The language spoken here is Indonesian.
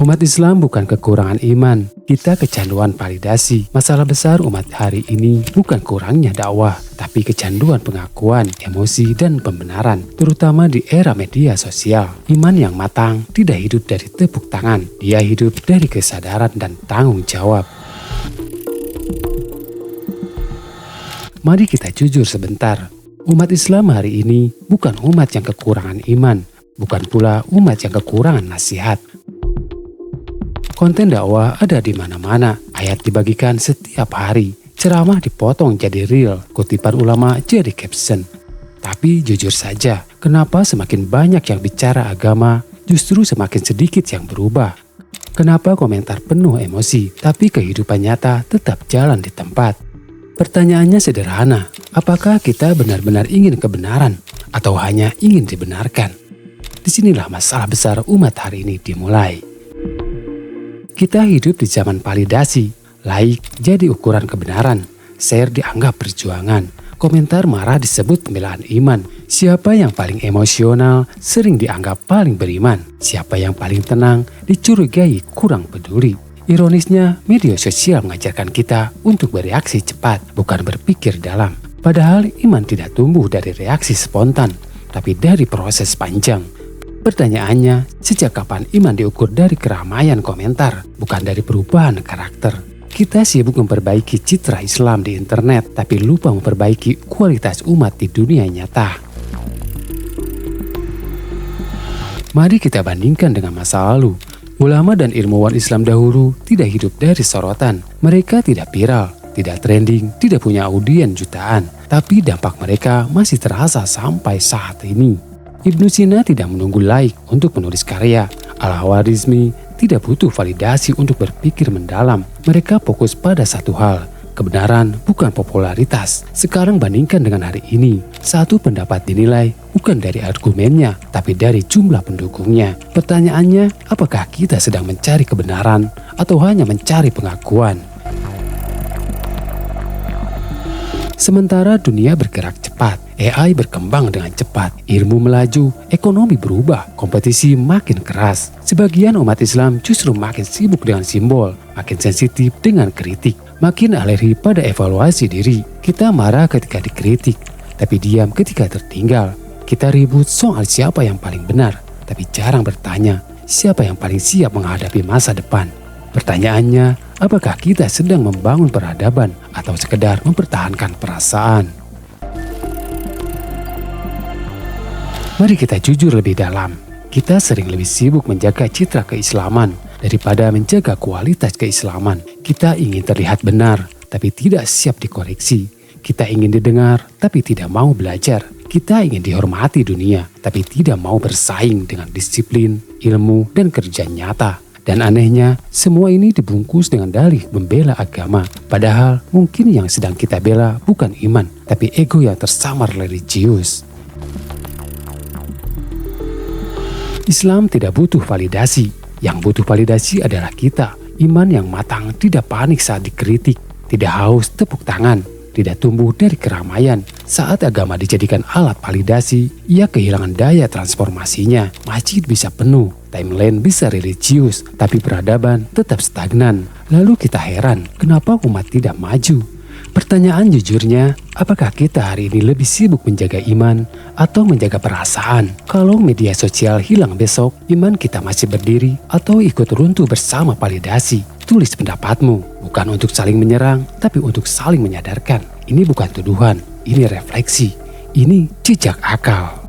Umat Islam bukan kekurangan iman, kita kecanduan validasi. Masalah besar umat hari ini bukan kurangnya dakwah, tapi kecanduan pengakuan, emosi, dan pembenaran, terutama di era media sosial. Iman yang matang tidak hidup dari tepuk tangan, dia hidup dari kesadaran dan tanggung jawab. Mari kita jujur sebentar, umat Islam hari ini bukan umat yang kekurangan iman, bukan pula umat yang kekurangan nasihat. Konten dakwah ada di mana-mana, ayat dibagikan setiap hari, ceramah dipotong jadi reel, kutipan ulama jadi caption. Tapi jujur saja, kenapa semakin banyak yang bicara agama, justru semakin sedikit yang berubah? Kenapa komentar penuh emosi, tapi kehidupan nyata tetap jalan di tempat? Pertanyaannya sederhana, apakah kita benar-benar ingin kebenaran atau hanya ingin dibenarkan? Disinilah masalah besar umat hari ini dimulai. Kita hidup di zaman validasi, like jadi ukuran kebenaran, share dianggap perjuangan, komentar marah disebut pembelaan iman, siapa yang paling emosional sering dianggap paling beriman, siapa yang paling tenang dicurigai kurang peduli. Ironisnya, media sosial mengajarkan kita untuk bereaksi cepat, bukan berpikir dalam. Padahal iman tidak tumbuh dari reaksi spontan, tapi dari proses panjang. Pertanyaannya, sejak kapan iman diukur dari keramaian komentar, bukan dari perubahan karakter? Kita sibuk memperbaiki citra Islam di internet, tapi lupa memperbaiki kualitas umat di dunia nyata. Mari kita bandingkan dengan masa lalu. Ulama dan ilmuwan Islam dahulu tidak hidup dari sorotan. Mereka tidak viral, tidak trending, tidak punya audien jutaan. Tapi dampak mereka masih terasa sampai saat ini. Ibnu Sina tidak menunggu like untuk menulis karya. Al-Khwarizmi tidak butuh validasi untuk berpikir mendalam. Mereka fokus pada satu hal, kebenaran bukan popularitas. Sekarang bandingkan dengan hari ini. Satu pendapat dinilai bukan dari argumennya, tapi dari jumlah pendukungnya. Pertanyaannya, apakah kita sedang mencari kebenaran atau hanya mencari pengakuan? Sementara dunia bergerak cepat, AI berkembang dengan cepat, ilmu melaju, ekonomi berubah, kompetisi makin keras. Sebagian umat Islam justru makin sibuk dengan simbol, makin sensitif dengan kritik, makin alergi pada evaluasi diri. Kita marah ketika dikritik, tapi diam ketika tertinggal. Kita ribut soal siapa yang paling benar, tapi jarang bertanya siapa yang paling siap menghadapi masa depan. Pertanyaannya, apakah kita sedang membangun peradaban atau sekedar mempertahankan perasaan? Mari kita jujur lebih dalam. Kita sering lebih sibuk menjaga citra keislaman daripada menjaga kualitas keislaman. Kita ingin terlihat benar, tapi tidak siap dikoreksi. Kita ingin didengar, tapi tidak mau belajar. Kita ingin dihormati dunia, tapi tidak mau bersaing dengan disiplin, ilmu, dan kerja nyata. Dan anehnya, semua ini dibungkus dengan dalih membela agama. Padahal mungkin yang sedang kita bela bukan iman, tapi ego yang tersamar religius. Islam tidak butuh validasi. Yang butuh validasi adalah kita. Iman yang matang tidak panik saat dikritik, tidak haus tepuk tangan, tidak tumbuh dari keramaian. Saat agama dijadikan alat validasi, ia kehilangan daya transformasinya. Masjid bisa penuh, timeline bisa religius, tapi peradaban tetap stagnan. Lalu kita heran, kenapa umat tidak maju? Pertanyaan jujurnya, apakah kita hari ini lebih sibuk menjaga iman atau menjaga perasaan? Kalau media sosial hilang besok, iman kita masih berdiri atau ikut runtuh bersama validasi? Tulis pendapatmu, bukan untuk saling menyerang, tapi untuk saling menyadarkan. Ini bukan tuduhan, ini refleksi, ini jejak akal.